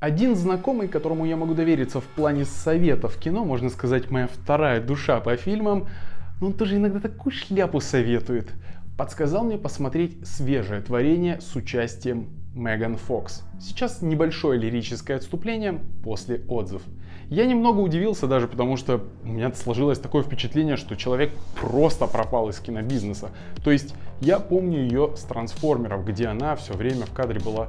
Один знакомый, которому я могу довериться в плане советов кино, можно сказать, моя вторая душа по фильмам, но он тоже иногда такую шляпу советует. Подсказал мне посмотреть свежее творение с участием Меган Фокс. Сейчас небольшое лирическое отступление после отзывов. Я немного удивился даже, потому что у меня сложилось такое впечатление, что человек просто пропал из кинобизнеса. То есть я помню ее с «Трансформеров», где она все время в кадре была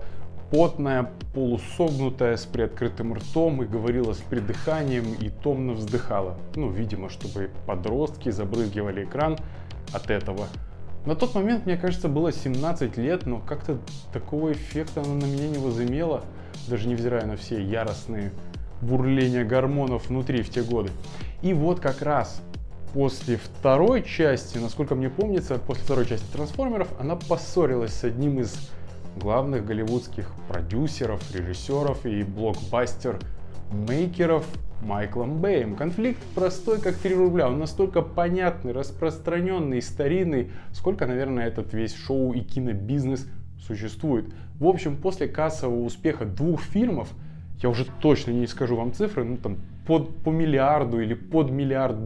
потная, полусогнутая, с приоткрытым ртом и говорила с придыханием и томно вздыхала. Ну, видимо, чтобы подростки забрызгивали экран от этого. На тот момент, мне кажется, было 17 лет, но как-то такого эффекта она на меня не возымела, даже невзирая на все яростные бурления гормонов внутри в те годы. И вот как раз после второй части, насколько мне помнится, после второй части «Трансформеров» она поссорилась с одним из главных голливудских продюсеров, режиссеров и блокбастер-мейкеров Майклом Бэем. Конфликт простой, как 3 рубля. Он настолько понятный, распространенный, старинный, сколько, наверное, этот весь шоу и кинобизнес существует. В общем, после кассового успеха 2 фильмов, я уже точно не скажу вам цифры, ну там по миллиарду или под $1 миллиард,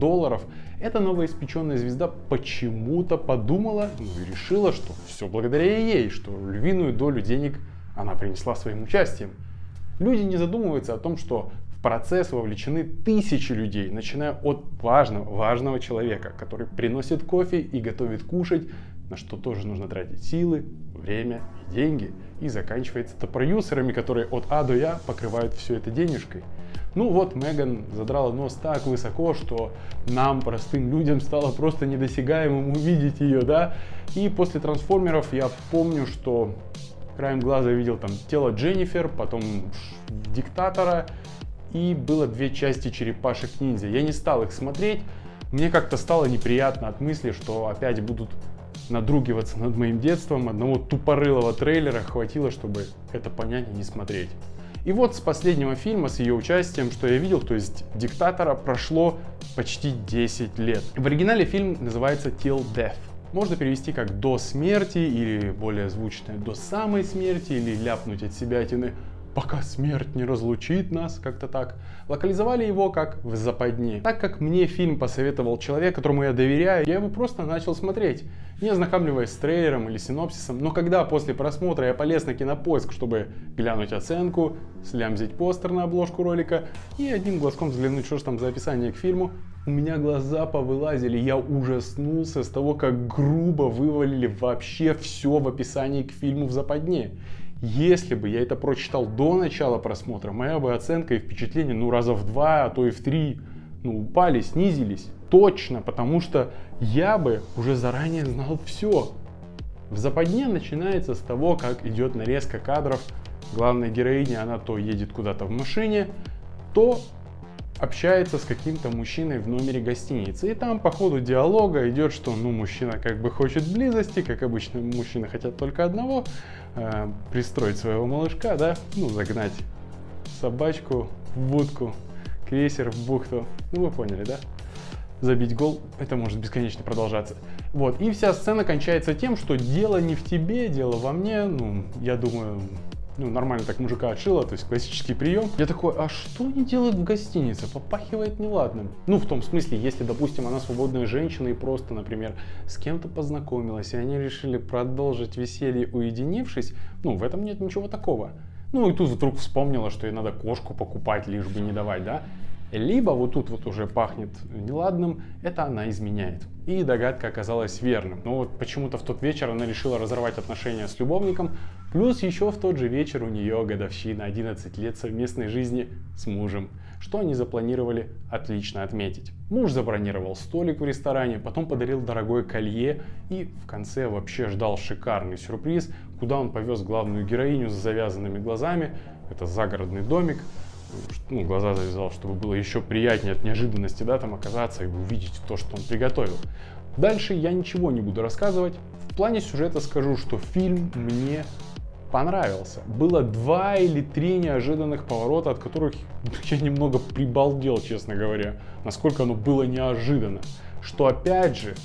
эта новоиспеченная звезда почему-то подумала и решила, что все благодаря ей, что львиную долю денег она принесла своим участием. Люди не задумываются о том, что в процесс вовлечены тысячи людей, начиная от важного человека, который приносит кофе и готовит кушать, на что тоже нужно тратить силы, время и деньги, и заканчивается это продюсерами, которые от А до Я покрывают все это денежкой. Ну вот, Меган задрала нос так высоко, что нам, простым людям, стало просто недосягаемым увидеть ее, да? И после «Трансформеров» я помню, что краем глаза видел там тело Дженнифер, потом «Диктатора», и было 2 части «Черепашек-ниндзя». Я не стал их смотреть, мне как-то стало неприятно от мысли, что опять будут надругиваться над моим детством. Одного тупорылого трейлера хватило, чтобы это понять и не смотреть. И вот с последнего фильма, с ее участием, что я видел, то есть «Диктатора», прошло почти 10 лет. В оригинале фильм называется «Till Death». Можно перевести как «До смерти» или более звучное «До самой смерти» или ляпнуть от себятины «Пока смерть не разлучит нас», как-то так. Локализовали его как «В западне». Так как мне фильм посоветовал человек, которому я доверяю, я его просто начал смотреть, не ознакомливаясь с трейлером или синопсисом. Но когда после просмотра я полез на Кинопоиск, чтобы глянуть оценку, слямзить постер на обложку ролика и одним глазком взглянуть, что же там за описание к фильму, у меня глаза повылазили, я ужаснулся с того, как грубо вывалили вообще все в описании к фильму «В западне». Если бы я это прочитал до начала просмотра, моя бы оценка и впечатление раза в 2, а то и в 3 упали, снизились. Точно, потому что я бы уже заранее знал все. «В западне» начинается с того, как идет нарезка кадров главной героини. Она то едет куда-то в машине, то общается с каким-то мужчиной в номере гостиницы. И там по ходу диалога идет, что мужчина как бы хочет близости, как обычно мужчины хотят только одного, пристроить своего малышка, да, загнать собачку в будку, крейсер в бухту, вы поняли, да? Забить гол, это может бесконечно продолжаться. Вот, и вся сцена кончается тем, что дело не в тебе, дело во мне, я думаю, нормально так мужика отшила, то есть классический прием. Я такой, а что они делают в гостинице? Попахивает неладным. В том смысле, если, допустим, она свободная женщина и просто, например, с кем-то познакомилась, и они решили продолжить веселье, уединившись, в этом нет ничего такого. И тут вдруг вспомнила, что ей надо кошку покупать, лишь бы не давать, да? Либо вот тут вот уже пахнет неладным, это она изменяет. И догадка оказалась верным. Но вот почему-то в тот вечер она решила разорвать отношения с любовником, плюс еще в тот же вечер у нее годовщина 11 лет совместной жизни с мужем, что они запланировали отлично отметить. Муж забронировал столик в ресторане, потом подарил дорогое колье и в конце вообще ждал шикарный сюрприз, куда он повез главную героиню с завязанными глазами. Это загородный домик. Глаза завязал, чтобы было еще приятнее от неожиданности, да, там оказаться и увидеть то, что он приготовил. Дальше я ничего не буду рассказывать. В плане сюжета скажу, что фильм мне понравился. Было 2 или 3 неожиданных поворота, от которых я немного прибалдел, честно говоря, насколько оно было неожиданно. Что опять же,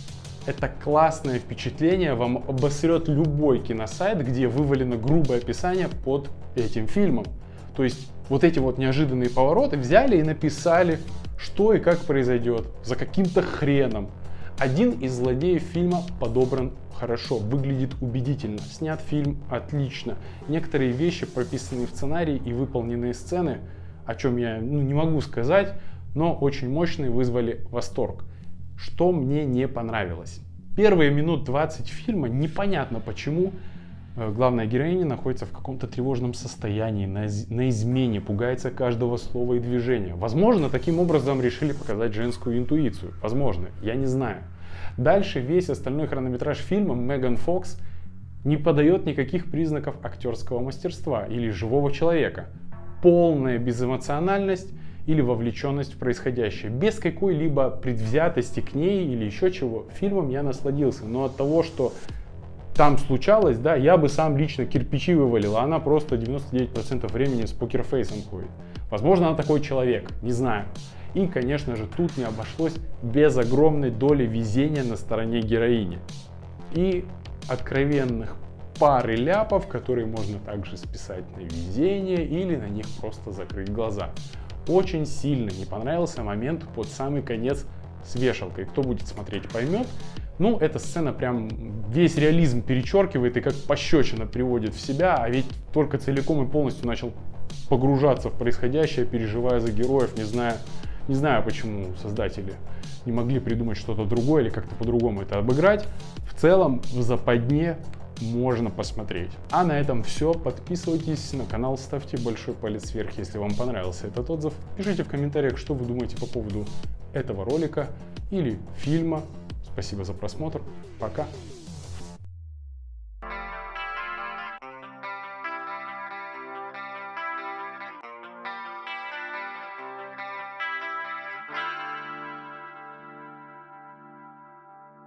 это классное впечатление вам обосрет любой киносайт, где вывалено грубое описание под этим фильмом. То есть вот эти вот неожиданные повороты взяли и написали, что и как произойдет, за каким-то хреном. Один из злодеев фильма подобран хорошо, выглядит убедительно, снят фильм отлично. Некоторые вещи, прописанные в сценарии и выполненные сцены, о чем я не могу сказать, но очень мощные, вызвали восторг. Что мне не понравилось? Первые минут 20 фильма непонятно почему главная героиня находится в каком-то тревожном состоянии, на измене, пугается каждого слова и движения. Возможно, таким образом решили показать женскую интуицию. Возможно, я не знаю. Дальше весь остальной хронометраж фильма Меган Фокс не подает никаких признаков актерского мастерства или живого человека. Полная безэмоциональность или вовлеченность в происходящее. Без какой-либо предвзятости к ней или еще чего. Фильмом я насладился, но от того, что там случалось, да, я бы сам лично кирпичи вывалил, а она просто 99% времени с покерфейсом ходит. Возможно, она такой человек, не знаю. И, конечно же, тут не обошлось без огромной доли везения на стороне героини. И откровенных пары ляпов, которые можно также списать на везение или на них просто закрыть глаза. Очень сильно не понравился момент под самый конец с вешалкой. Кто будет смотреть, поймет. Ну, эта сцена прям весь реализм перечеркивает и как пощечина приводит в себя, а ведь только целиком и полностью начал погружаться в происходящее, переживая за героев, не знаю, почему создатели не могли придумать что-то другое или как-то по-другому это обыграть. В целом, в западне можно посмотреть. А на этом все. Подписывайтесь на канал, ставьте большой палец вверх, если вам понравился этот отзыв. Пишите в комментариях, что вы думаете по поводу этого ролика или фильма. Спасибо за просмотр. Пока.